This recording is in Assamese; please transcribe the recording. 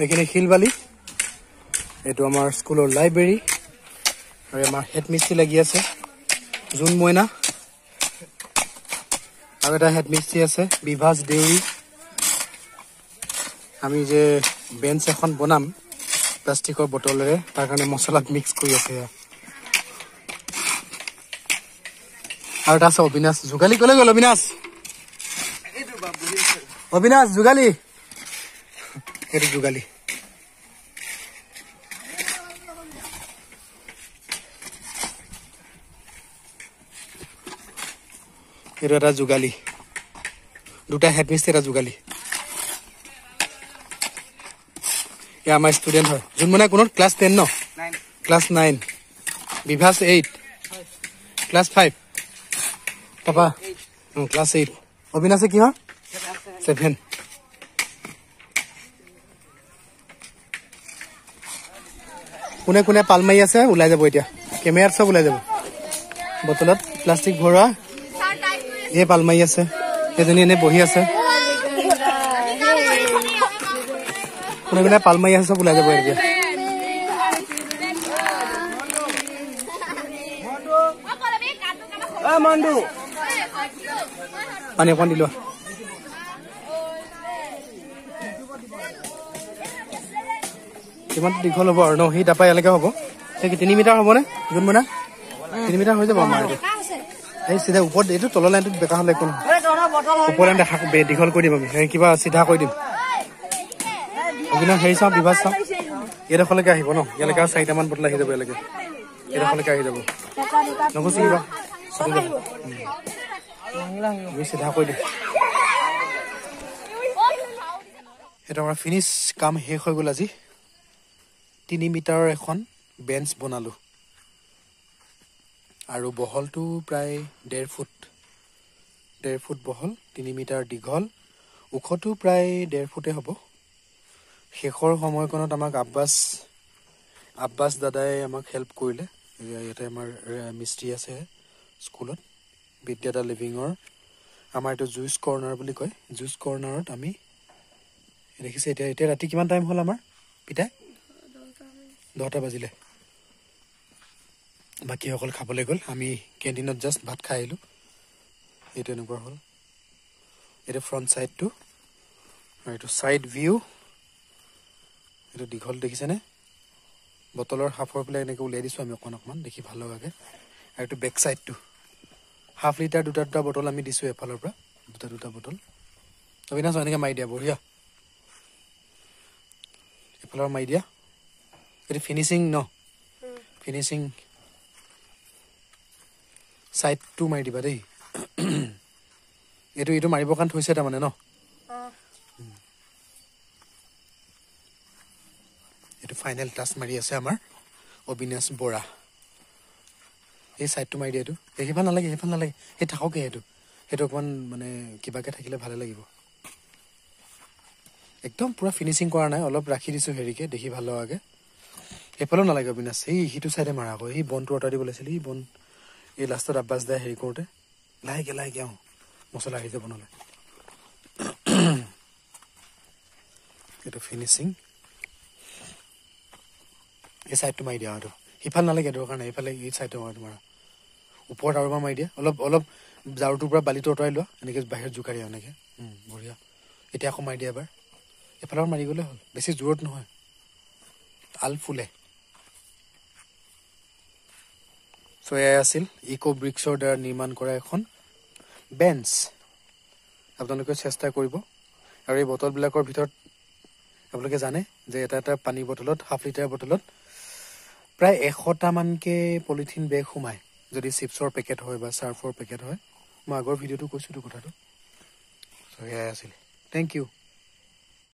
এইখিনি শিলবালি এইটো আমাৰ স্কুলৰ লাইব্ৰেৰী আৰু আমাৰ হেড মিস্ত্ৰী লাগি আছে জুন মইনা আৰু এটা হেড মিস্ত্ৰী আছে বিভাস দেউৰী আমি যে বেঞ্চ এখন বনাম প্লাষ্টিকৰ বটলেৰে তাৰ কাৰণে মছলা মিক্স কৰি আছে আৰু এটা আছে অবিনাশ যোগালী কলে গ'ল অবিনাশ যোগালী এইটো যোগালী এইটো এটা যোগালী দুটা হেড মিস্ত্ৰী এটা যোগালী এয়া আমাৰ ষ্টুডেণ্ট হয় যোন মানে কোনো ক্লাছ 10 ন ক্লাছ 9 বিভাস 8 ক্লাছ 5 তাৰপা ক্লাছ 8 অবিনাশে কি হয় 7 কোনে কোনে পাল মাৰি আছে ওলাই যাব এতিয়া কেমেৰাত সব ওলাই যাব বটলত প্লাষ্টিক ভৰা এই পাল মাৰি আছে এজনী এনে বহি আছে কোনে কোনে পাল মাৰি আছে সব ওলাই যাব এতিয়া পানী অকণ দিলো কিমান দীঘল হ'ব আৰু ন সি তাৰপৰা ইয়ালৈকে হ'ব সেই 3 মিটাৰ হ'বনে যোন মানে 3 মিটাৰ হৈ যাব আমাৰ এই চিধা ওপৰত এইটো তলৰ লাইনটোত বেকা হ'লে একো নহয় ওপৰ লাইন দেখা দীঘল কৰি দিম আমি সেই কিবা চিধা কৰি দিম অবিনাশ হেৰি চাওঁ বিভাস চাওঁ এইডোখৰলৈকে আহিব ন ইয়ালৈকে আৰু 4টামান বটল আহি যাব ইয়ালৈকে এইডোখৰলৈকে আহি যাব নগুচি কিবা চিধা কৰি দিম সেইটো আমাৰ ফিনিছ কাম শেষ হৈ গ'ল আজি 3 মিটাৰৰ এখন বেঞ্চ বনালো আৰু বহলটো প্ৰায় 1.5 ফুট বহল 3 মিটাৰ দীঘল ওখটো প্ৰায় 1.5 ফুটে হ'ব শেষৰ সময়কণত আমাক আব্বাছ দাদাই আমাক হেল্প কৰিলে ইয়াতে আমাৰ মিস্ত্ৰী আছে স্কুলত বিদ্যাদা লিভিঙৰ আমাৰ এইটো জুইচ কৰ্নাৰ বুলি কয় জুইচ কৰ্নাৰত আমি দেখিছে এতিয়া ৰাতি কিমান টাইম হ'ল আমাৰ পিতাই 10টা বাজিলে বাকী সকল খাবলৈ গ'ল আমি কেণ্টিনত জাষ্ট ভাত খাই আহিলোঁ এইটো এনেকুৱা হ'ল এইটো ফ্ৰণ্ট ছাইডটো আৰু এইটো ছাইড ভিউ এইটো দীঘল দেখিছেনে বটলৰ হাফৰ পেলাই এনেকৈ উলিয়াই দিছোঁ আমি অকণমান দেখি ভাল লগাকৈ আৰু এইটো বেক ছাইডটো হাফ লিটাৰ দুটা বটল আমি দিছোঁ এফালৰ পৰা দুটা বটল অবিনাশ এনেকৈ মাৰি দিয়া বঢ়িয়া এফালৰ মাৰি দিয়া এইটো ফিনিচিং ন ফিনিচিং ছাইডটো মাৰি দিবা দেই এইটো মাৰিবৰ কাৰণে থৈছে তাৰমানে ন এইটো ফাইনেল টাচ মাৰি আছে আমাৰ অবিনাশ বৰা এই ছাইডটো মাৰি দিয়ে এইটো সেইফাল নালাগে সেই থাককে সেইটো অকণমান মানে কিবাকৈ থাকিলে ভালে লাগিব একদম পুৰা ফিনিচিং কৰা নাই অলপ ৰাখি দিছোঁ হেৰিকে দেখি ভাল লগাকৈ সেইফালেও নালাগে অবিনাশ সিটো ছাইডে মাৰা আকৌ সেই বনটো অঁতাই দিব লাগিছিল এই বন এই লাষ্টত আব্বাছ দাই হেৰি কৰোঁতে লাহেকৈ মছলা আহি যাব নহ'লে এইটো ফিনিচিং এই ছাইডটো মাৰি দিয়া আৰু সিফাল নালাগে এইটোৰ কাৰণে এইফালে এই ছাইডটো মাৰা ওপৰত আৰু মাৰি দিয়া অলপ জাৰুটোৰ পৰা বালিটো আঁতৰাই লোৱা এনেকৈ বাহিৰত জোকাৰি এনেকৈ বঢ়িয়া এতিয়া আকৌ মাৰি দিয়া এবাৰ এফালৰ মাৰি গ'লে হ'ল বেছি জোৰত নহয় আল ফুলে চ' এয়াই আছিল ইক' ব্ৰিক্সৰ দ্বাৰা নিৰ্মাণ কৰা এখন বেঞ্চ আপোনালোকে চেষ্টা কৰিব আৰু এই বটলবিলাকৰ ভিতৰত আপোনালোকে জানে যে এটা পানী বটলত হাফ লিটাৰ বটলত প্ৰায় 100টামানকৈ পলিথিন বেগ সোমায় যদি চিপছৰ পেকেট হয় বা চাৰ্ফৰ পেকেট হয় মই আগৰ ভিডিঅ'টো কৈছোঁতো কথাটো চ' এয়াই আছিল থেংক ইউ